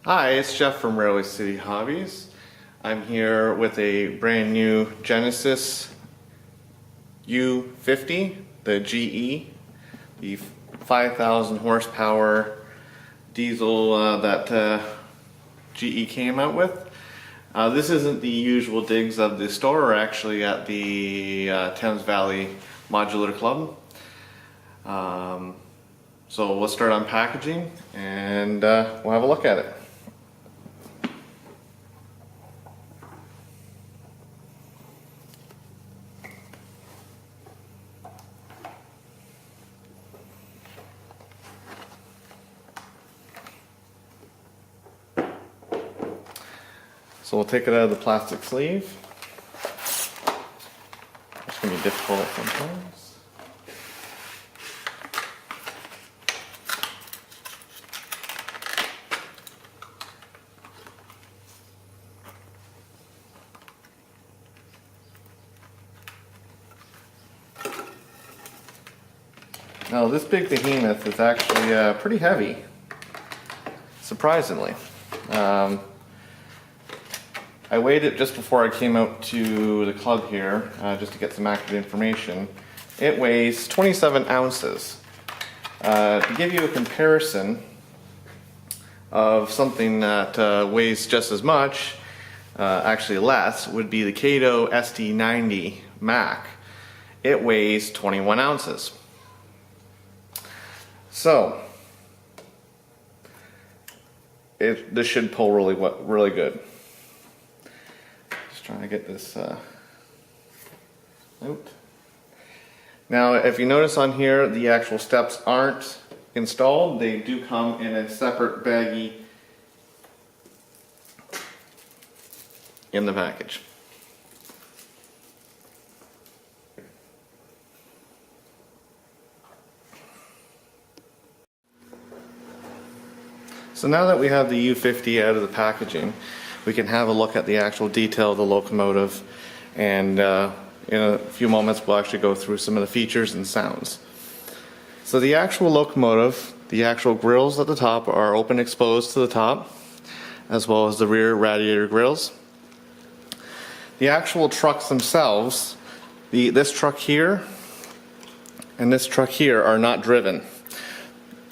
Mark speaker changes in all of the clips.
Speaker 1: Hi, it's Jeff from Railway City Hobbies. I'm here with a brand new Genesis U50, the GE, the 5,000 horsepower diesel that GE came out with. This isn't the usual digs of the store. We're actually at the Thames Valley Modular Club. So we'll start unpackaging and we'll have a look at it. So we'll take it out of the plastic sleeve. It's going to be difficult sometimes. Now this big behemoth is actually pretty heavy, surprisingly. I weighed it just before I came out to the club here, just to get some accurate information. It weighs 27 ounces. To give you a comparison of something that weighs just as much, actually less, would be the Kato SD90 Mac. It weighs 21 ounces. So, this should pull really good. Trying to get this out. Now, if you notice on here, the actual steps aren't installed. They do come in a separate baggie in the package. So now that we have the U50 out of the packaging, we can have a look at the actual detail of the locomotive, and in a few moments we'll actually go through some of the features and sounds. So the actual locomotive, the actual grills at the top are open exposed to the top, as well as the rear radiator grills. The actual trucks themselves, this truck here and this truck here are not driven.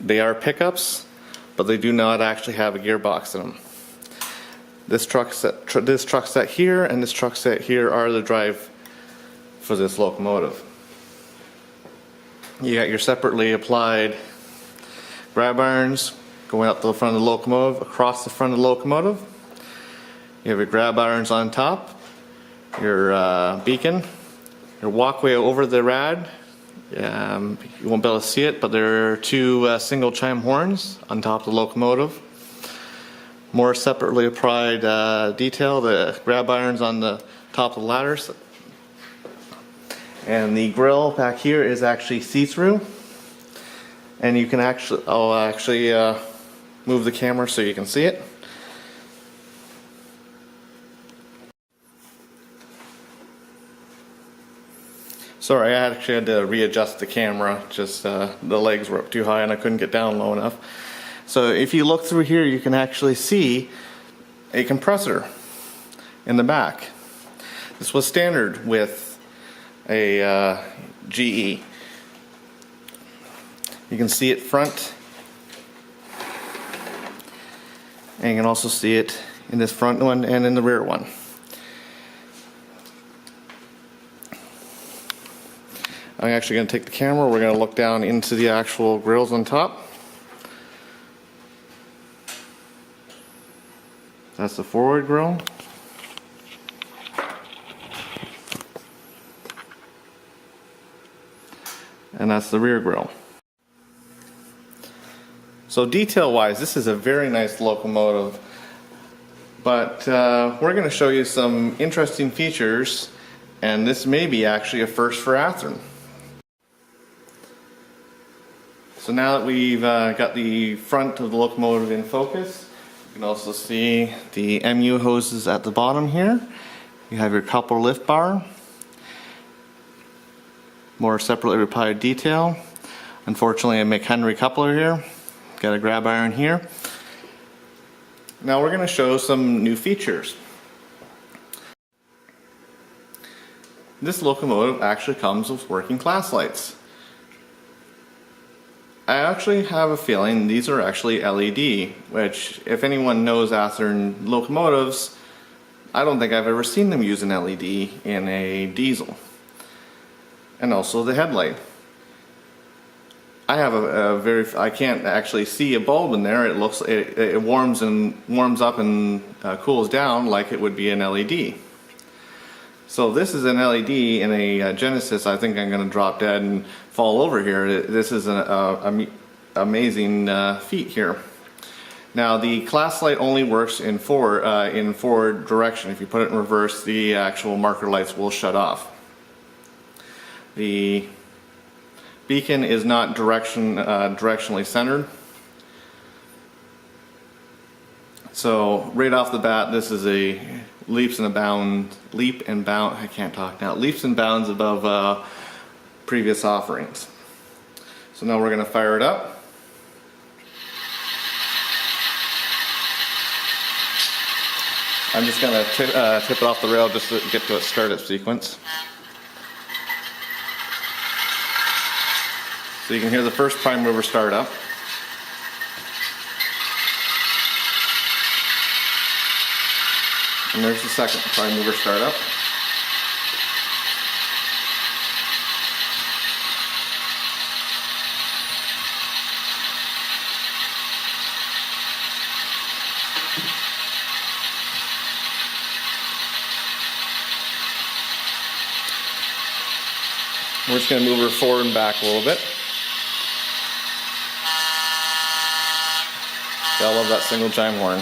Speaker 1: They are pickups, but they do not actually have a gearbox in them. This truck set here and this truck set here are the drive for this locomotive. You got your separately applied grab irons going up to the front of the locomotive, across the front of the locomotive. You have your grab irons on top, your beacon, your walkway over the rad. You won't be able to see it, but there are two single chime horns on top of the locomotive. More separately applied detail, the grab irons on the top of the ladders. And the grill back here is actually see-through. And you can I'll actually move the camera so you can see it. Sorry, I actually had to readjust the camera, just the legs were up too high and I couldn't get down low enough. So if you look through here, you can actually see a compressor in the back. This was standard with a GE. You can see it front, and you can also see it in this front one and in the rear one. I'm actually going to take the camera, we're going to look down into the actual grills on top. That's the forward grill. And that's the rear grill. So detail wise, this is a very nice locomotive, but we're going to show you some interesting features, and this may be actually a first for Athearn. So now that we've got the front of the locomotive in focus, you can also see the MU hoses at the bottom here. You have your coupler lift bar. More separately applied detail. Unfortunately, a McHenry coupler here. Got a grab iron here. Now we're going to show some new features. This locomotive actually comes with working class lights. I actually have a feeling these are actually LED, which if anyone knows Athearn locomotives, I don't think I've ever seen them use an LED in a diesel. And also the headlight. I have I can't actually see a bulb in there. It warms up and cools down like it would be an LED. So this is an LED in a Genesis. I think I'm going to drop dead and fall over here. This is an amazing feat here. Now the class light only works in forward direction. If you put it in reverse, the actual marker lights will shut off. The beacon is not directionally centered. So right off the bat, this is a leaps and bounds above previous offerings. So now we're going to fire it up. I'm just going to tip it off the rail just to get to its startup sequence. So you can hear the first prime mover start up. And there's the second prime mover start up. We're just going to move her forward and back a little bit. I love that single chime horn.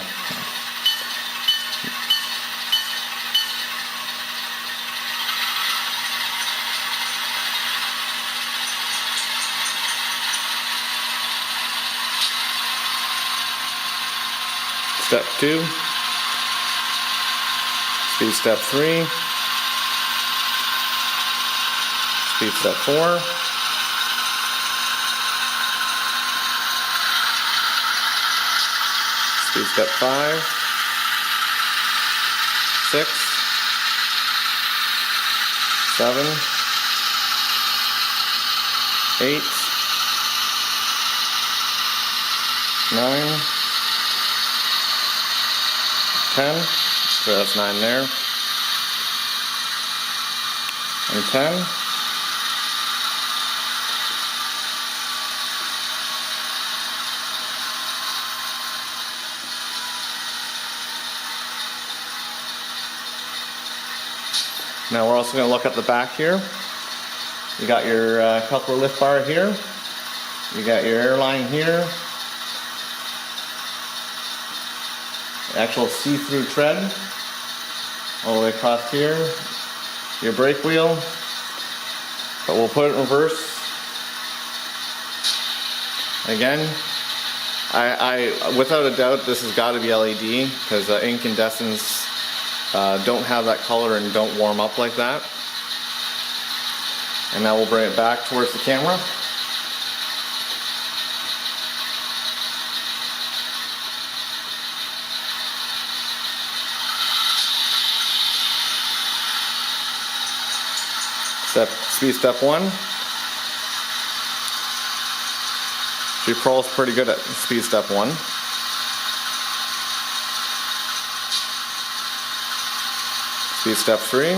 Speaker 1: Step 2, speed step 3, speed step 4, speed step 5, 6, 7, 8, 9, 10, so that's 9 there, and 10, now we're also going to look at the back here. You got your coupler lift bar here, you got your airline here, actual see-through tread all the way across here, your brake wheel, but we'll put it in reverse. Again, without a doubt this has got to be LED because incandescents don't have that color and don't warm up like that. And now we'll bring it back towards the camera. Speed step 1. She crawls pretty good at speed step 1. Speed step 3.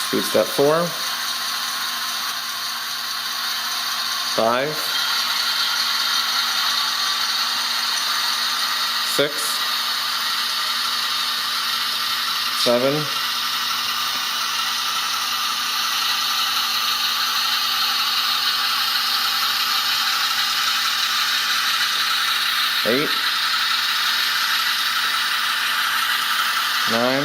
Speaker 1: Speed step 4. 5. 6. 7, 8, 9,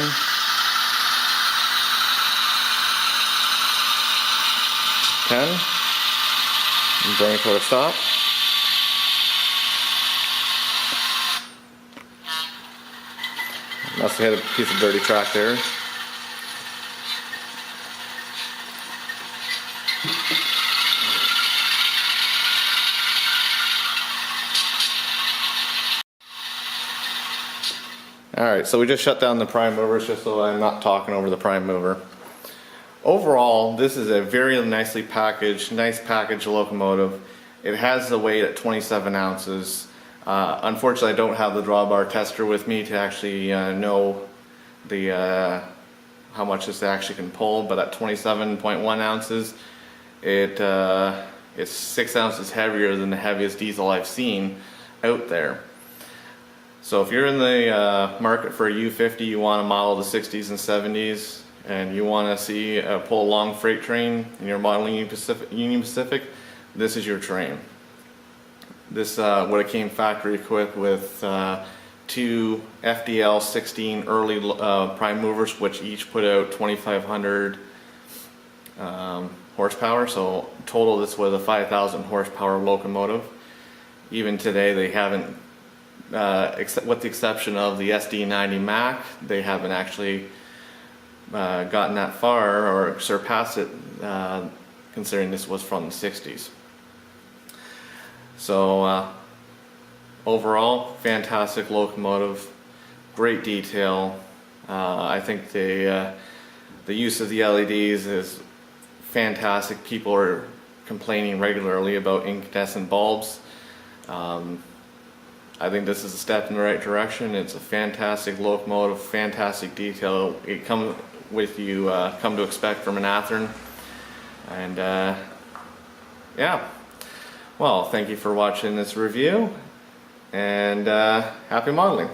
Speaker 1: 10, and bring it to a stop. Must have hit a piece of dirty track there. Alright, so we just shut down the prime movers just so I'm not talking over the prime mover. Overall, this is a very nicely packaged, nice packaged locomotive. It has the weight at 27 ounces. Unfortunately, I don't have the drawbar tester with me to actually know the how much this actually can pull, but at 27.1 ounces, it's 6 ounces heavier than the heaviest diesel I've seen out there. So if you're in the market for a U50, you want to model the 60s and 70s, and you want to see pull a long freight train, and you're modeling Union Pacific, this is your train. This would have came factory equipped with two FDL 16 early prime movers, which each put out 2,500 horsepower. So total, this was a 5,000 horsepower locomotive. Even today, they haven't, with the exception of the SD90 Mac, they haven't actually gotten that far or surpassed it, considering this was from the 60s. So overall, fantastic locomotive, great detail. I think the use of the LEDs is fantastic. People are complaining regularly about incandescent bulbs. I think this is a step in the right direction. It's a fantastic locomotive, fantastic detail. It comes with you come to expect from an Athearn. And yeah, well, thank you for watching this review, and happy modeling.